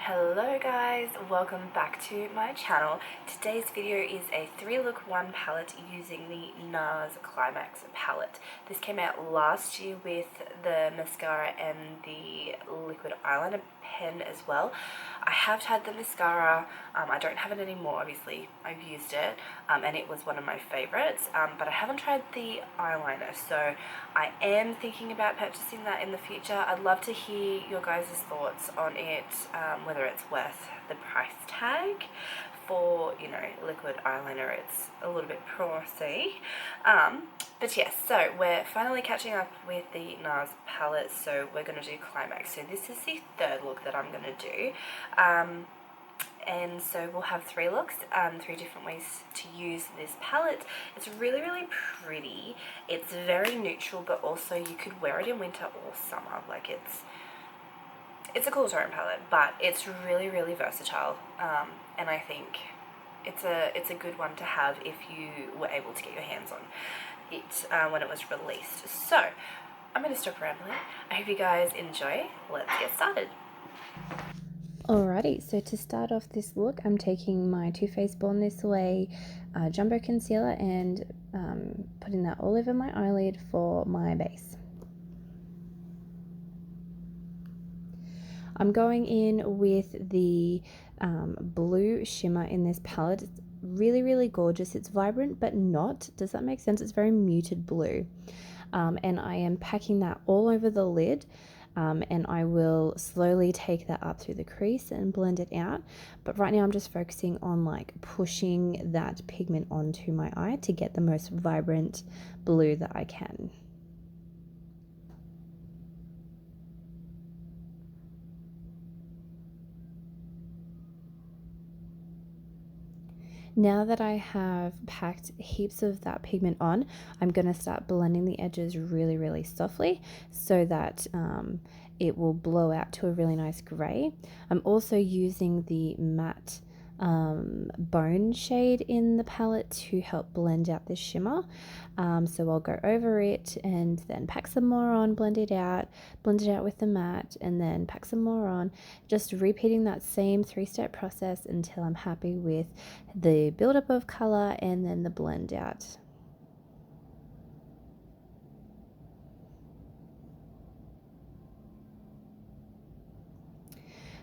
Hello guys, welcome back to my channel. Today's video is a 3-look 1 palette using the NARS Climax palette. This came out last year with the mascara and the liquid eyeliner pen as well. I have had the mascara, I don't have it anymore obviously, I've used it and it was one of my favourites, but I haven't tried the eyeliner, so I am thinking about purchasing that in the future. I'd love to hear your guys' thoughts on it, whether it's worth the price tag. For, you know, liquid eyeliner, it's a little bit pricey. But yes, so we're finally catching up with the NARS palette, so we're going to do Climax. So this is the third look that I'm going to do. And so we'll have 3 looks, 3 different ways to use this palette. It's really, really pretty. It's very neutral, but also you could wear it in winter or summer. Like it's a cool tone palette, but it's really, really versatile, and I think it's a good one to have if you were able to get your hands on it when it was released. So I'm going to stop rambling. I hope you guys enjoy. Let's get started. Alrighty, so to start off this look, I'm taking my Too Faced Born This Way Jumbo Concealer and putting that all over my eyelid for my base. I'm going in with the blue shimmer in this palette. It's really, really gorgeous. It's vibrant but not. Does that make sense? It's very muted blue. And I am packing that all over the lid. And I will slowly take that up through the crease and blend it out. But right now I'm just focusing on like pushing that pigment onto my eye to get the most vibrant blue that I can. Now that I have packed heaps of that pigment on, I'm going to start blending the edges really, really softly so that it will blow out to a really nice grey. I'm also using the matte bone shade in the palette to help blend out the shimmer. So I'll go over it and then pack some more on, blend it out with the matte, and then pack some more on, just repeating that same 3-step process until I'm happy with the buildup of color and then the blend out.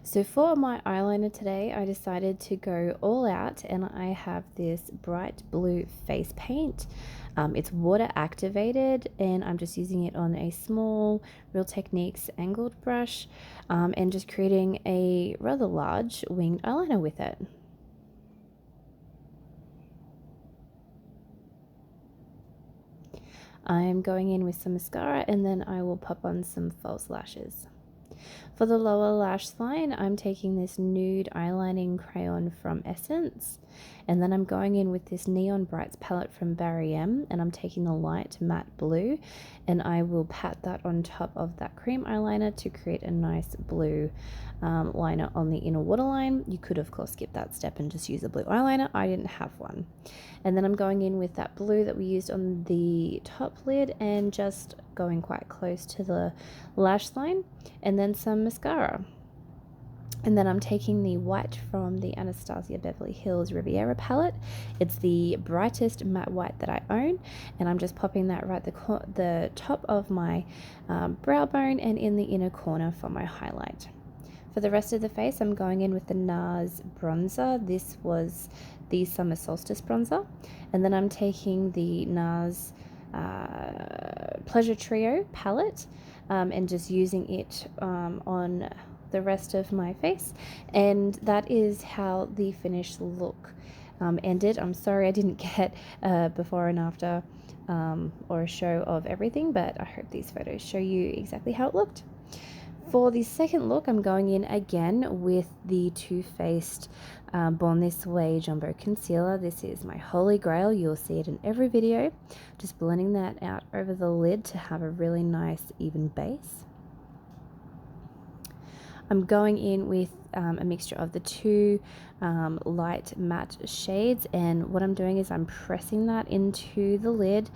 So for my eyeliner today, I decided to go all out, and I have this bright blue face paint. It's water activated, and I'm just using it on a small Real Techniques angled brush, and just creating a rather large winged eyeliner with it. I'm going in with some mascara, and then I will pop on some false lashes. For the lower lash line, I'm taking this nude eyelining crayon from Essence, and then I'm going in with this Neon Brights palette from Barry M, and I'm taking the light matte blue, and I will pat that on top of that cream eyeliner to create a nice blue liner on the inner waterline. You could of course skip that step and just use a blue eyeliner. I didn't have one. And then I'm going in with that blue that we used on the top lid and just going quite close to the lash line, and then some mascara. And then I'm taking the white from the Anastasia Beverly Hills Riviera palette. It's the brightest matte white that I own, and I'm just popping that right the top of my brow bone and in the inner corner for my highlight. For the rest of the face, I'm going in with the NARS bronzer. This was the Summer Solstice bronzer. And then I'm taking the NARS Pleasure Trio palette and just using it on the rest of my face. And that is how the finished look ended. I'm sorry I didn't get before and after or a show of everything, but I hope these photos show you exactly how it looked. For the second look, I'm going in again with the Too Faced Born This Way Jumbo Concealer. This is my holy grail. You'll see it in every video. Just blending that out over the lid to have a really nice even base. I'm going in with a mixture of the two light matte shades, and what I'm doing is I'm pressing that into the lid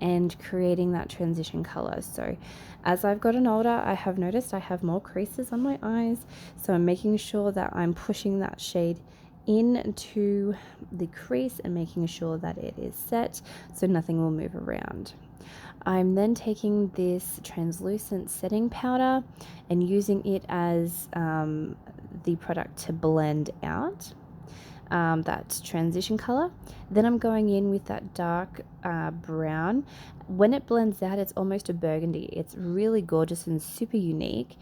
and creating that transition color. So as I've gotten older, I have noticed I have more creases on my eyes, so I'm making sure that I'm pushing that shade into the crease and making sure that it is set so nothing will move around. I'm then taking this translucent setting powder and using it as the product to blend out that transition color. Then I'm going in with that dark brown. When it blends out, it's almost a burgundy. It's really gorgeous and super unique.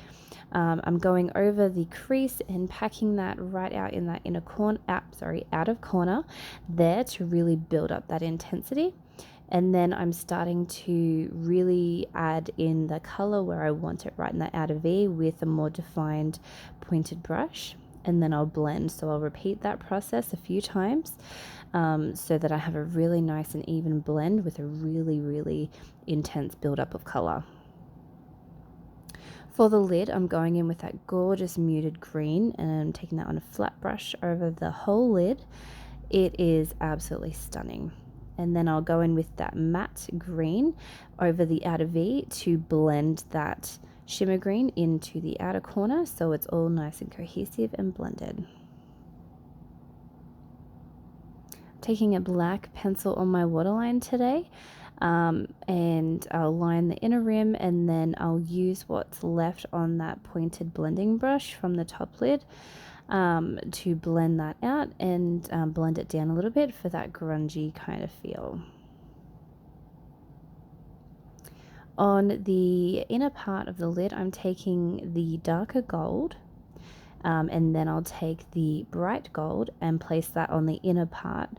I'm going over the crease and packing that right out in that inner corner, out of corner there to really build up that intensity. And then I'm starting to really add in the color where I want it, right in that outer V, with a more defined pointed brush. And then I'll blend. So I'll repeat that process a few times so that I have a really nice and even blend with a really, really intense buildup of color. For the lid, I'm going in with that gorgeous muted green and I'm taking that on a flat brush over the whole lid. It is absolutely stunning. And then I'll go in with that matte green over the outer V to blend that shimmer green into the outer corner so it's all nice and cohesive and blended. Taking a black pencil on my waterline today, and I'll line the inner rim, and then I'll use what's left on that pointed blending brush from the top lid to blend that out and blend it down a little bit for that grungy kind of feel. On the inner part of the lid, I'm taking the darker gold, and then I'll take the bright gold and place that on the inner part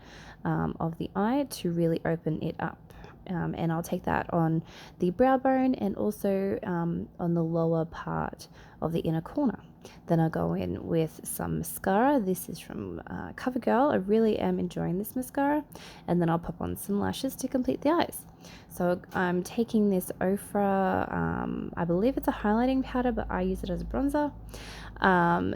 of the eye to really open it up. And I'll take that on the brow bone and also on the lower part of the inner corner. Then I'll go in with some mascara. This is from CoverGirl. I really am enjoying this mascara. And then I'll pop on some lashes to complete the eyes. So I'm taking this Ofra, I believe it's a highlighting powder, but I use it as a bronzer.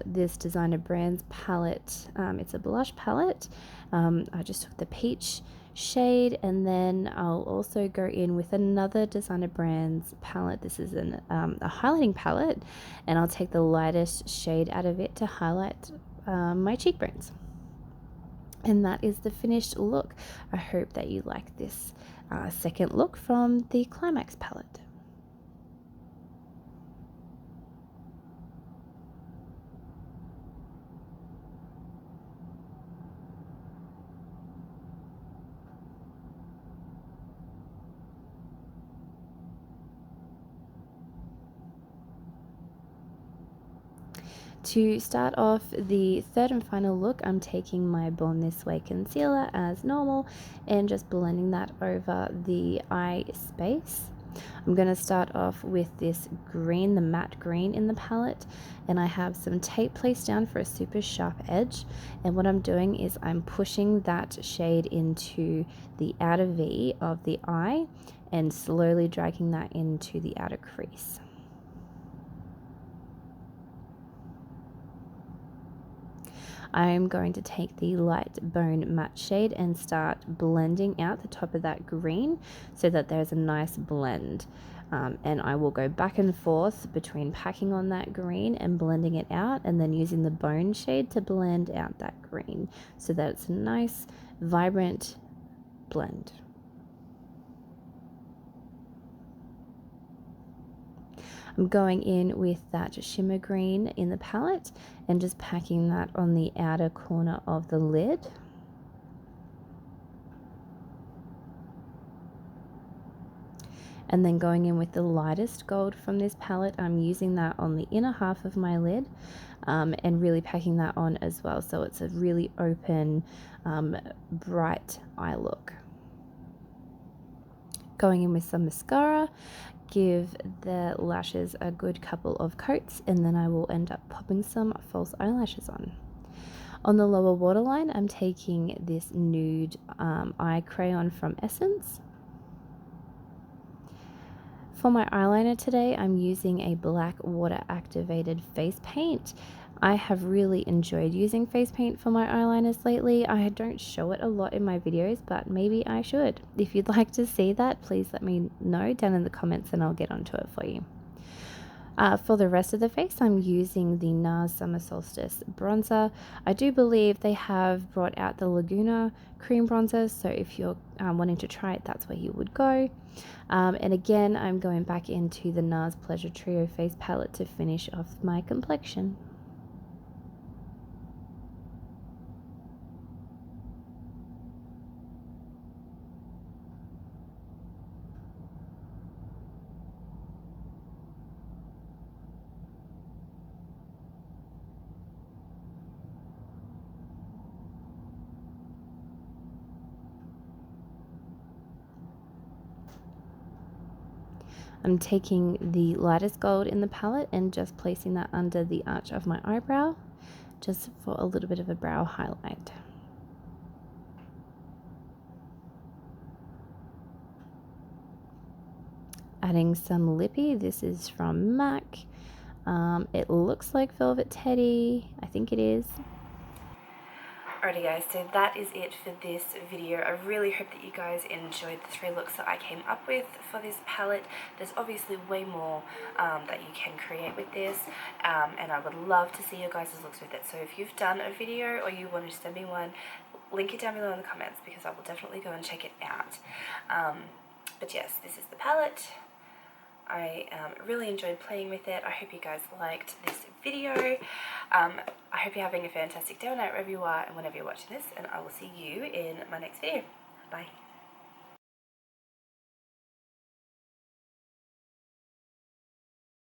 This Designer Brands palette, it's a blush palette. I just took the peach shade, and then I'll also go in with another Designer Brands palette. This is a highlighting palette, and I'll take the lightest shade out of it to highlight my cheekbones. And that is the finished look. I hope that you like this second look from the Climax palette. To start off the third and final look, I'm taking my Born This Way concealer as normal and just blending that over the eye space. I'm going to start off with this green, the matte green in the palette, and I have some tape placed down for a super sharp edge, and what I'm doing is I'm pushing that shade into the outer V of the eye and slowly dragging that into the outer crease. I'm going to take the light bone matte shade and start blending out the top of that green so that there's a nice blend. And I will go back and forth between packing on that green and blending it out, and then using the bone shade to blend out that green so that it's a nice, vibrant blend. I'm going in with that shimmer green in the palette and just packing that on the outer corner of the lid. And then going in with the lightest gold from this palette, I'm using that on the inner half of my lid and really packing that on as well. So it's a really open, bright eye look. Going in with some mascara, give the lashes a good couple of coats, and then I will end up popping some false eyelashes on. On the lower waterline, I'm taking this nude eye crayon from Essence. For my eyeliner today, I'm using a black water activated face paint. I have really enjoyed using face paint for my eyeliners lately. I don't show it a lot in my videos, but maybe I should. If you'd like to see that, please let me know down in the comments and I'll get onto it for you. For the rest of the face, I'm using the NARS Summer Solstice bronzer. I do believe they have brought out the Laguna cream bronzer, so if you're wanting to try it, that's where you would go. And again, I'm going back into the NARS Pleasure Trio face palette to finish off my complexion. I'm taking the lightest gold in the palette and just placing that under the arch of my eyebrow, just for a little bit of a brow highlight. Adding some lippy. This is from MAC. It looks like Velvet Teddy. I think it is. Alrighty guys, so that is it for this video. I really hope that you guys enjoyed the 3 looks that I came up with for this palette. There's obviously way more that you can create with this, and I would love to see your guys' looks with it. So if you've done a video or you want to send me one, link it down below in the comments because I will definitely go and check it out. But yes, this is the palette. I really enjoyed playing with it. I hope you guys liked this video. I hope you're having a fantastic day or night wherever you are and whenever you're watching this, and I will see you in my next video. Bye.